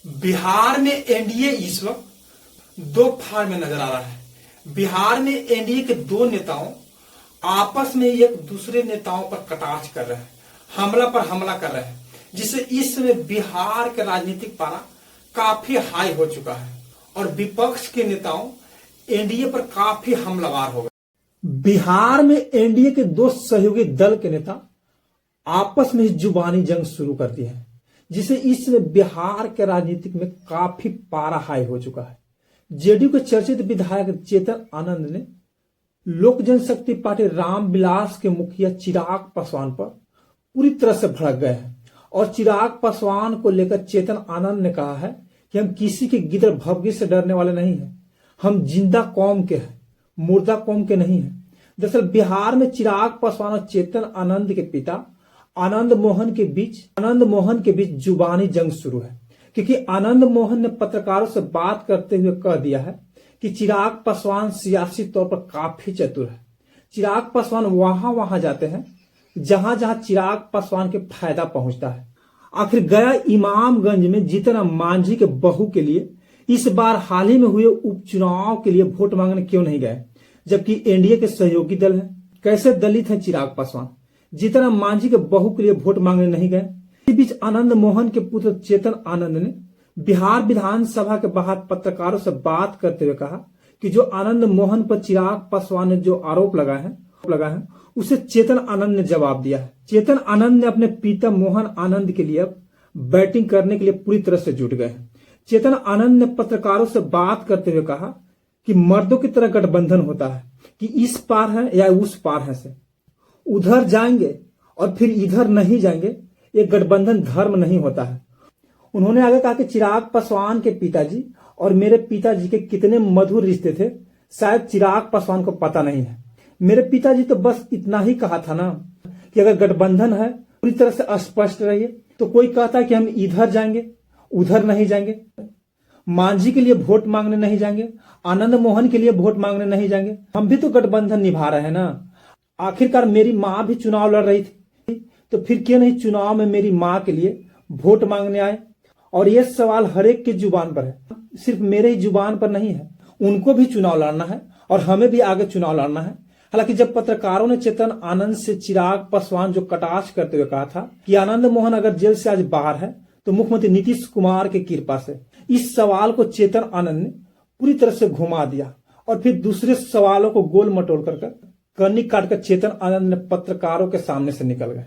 बिहार में एनडीए इस वक्त दो फाड़ में नजर आ रहा है। बिहार में एनडीए के दो नेताओं आपस में एक दूसरे नेताओं पर कटाक्ष कर रहे हैं, हमला पर हमला कर रहे हैं, जिससे इस समय बिहार के राजनीतिक पारा काफी हाई हो चुका है और विपक्ष के नेताओं एनडीए पर काफी हमलावर हो गए। बिहार में एनडीए के दो सहयोगी दल के नेता आपस में जुबानी जंग शुरू कर दी है, जिसे इस समय बिहार के राजनीतिक में काफी पारा हाई हो चुका है। जेडीयू के चर्चित विधायक चेतन आनंद ने लोक जनशक्ति पार्टी रामविलास के मुखिया चिराग पासवान पर पूरी तरह से भड़क गए हैं और चिराग पासवान को लेकर चेतन आनंद ने कहा है कि हम किसी के गिदड़ भभगी से डरने वाले नहीं हैं, हम जिंदा कौम के हैं, मुर्दा कौम के नहीं हैं। दरअसल बिहार में चिराग पासवान और चेतन आनंद के पिता आनंद मोहन के बीच जुबानी जंग शुरू है, क्योंकि आनंद मोहन ने पत्रकारों से बात करते हुए कह दिया है कि चिराग पासवान सियासी तौर पर काफी चतुर है। चिराग पासवान वहां जाते हैं जहां जहां चिराग पासवान के फायदा पहुंचता है। आखिर गया इमामगंज में जीतन राम मांझी के बहू के लिए इस बार हाल ही में हुए उपचुनाव के लिए वोट मांगने क्यों नहीं गए, जबकि एनडीए के सहयोगी दल हैं? कैसे दलित है चिराग पासवान? जीतन राम मांझी के बहू के लिए वोट मांगने नहीं गए। इस बीच आनंद मोहन के पुत्र चेतन आनंद ने बिहार विधानसभा के बाहर पत्रकारों से बात करते हुए कहा कि जो आनंद मोहन पर चिराग पासवान ने जो आरोप लगाए हैं उसे चेतन आनंद ने जवाब दिया है। चेतन आनंद ने अपने पिता मोहन आनंद के लिए बैटिंग करने के लिए पूरी तरह से जुट गए हैं। चेतन आनंद ने पत्रकारों से बात करते हुए कहा कि मर्दों की तरह गठबंधन होता है कि इस पार है या उस पार है से, उधर जाएंगे और फिर इधर नहीं जाएंगे, ये गठबंधन धर्म नहीं होता है। उन्होंने आगे कहा कि चिराग पासवान के पिताजी और मेरे पिताजी के कितने मधुर रिश्ते थे, शायद चिराग पासवान को पता नहीं है। मेरे पिताजी तो बस इतना ही कहा था ना कि अगर गठबंधन है पूरी तरह से स्पष्ट रहिए। तो कोई कहता है कि हम इधर जाएंगे उधर नहीं जाएंगे, मांझी के लिए वोट मांगने नहीं जाएंगे, आनंद मोहन के लिए वोट मांगने नहीं जाएंगे। हम भी तो गठबंधन निभा रहे हैं ना। आखिरकार मेरी माँ भी चुनाव लड़ रही थी, तो फिर क्यों नहीं चुनाव में मेरी माँ के लिए वोट मांगने आए? और ये सवाल हर एक की जुबान पर है, सिर्फ मेरे ही जुबान पर नहीं है। उनको भी चुनाव लड़ना है और हमें भी आगे चुनाव लड़ना है। हालांकि जब पत्रकारों ने चेतन आनंद से चिराग पासवान जो कटाक्ष करते हुए कहा था कि आनंद मोहन अगर जेल से आज बाहर है तो मुख्यमंत्री नीतीश कुमार की कृपा से, इस सवाल को चेतन आनंद ने पूरी तरह से घुमा दिया और फिर दूसरे सवालों को गोल मटोल कर कन्नी काटकर चेतन आनंद ने पत्रकारों के सामने से निकल गए।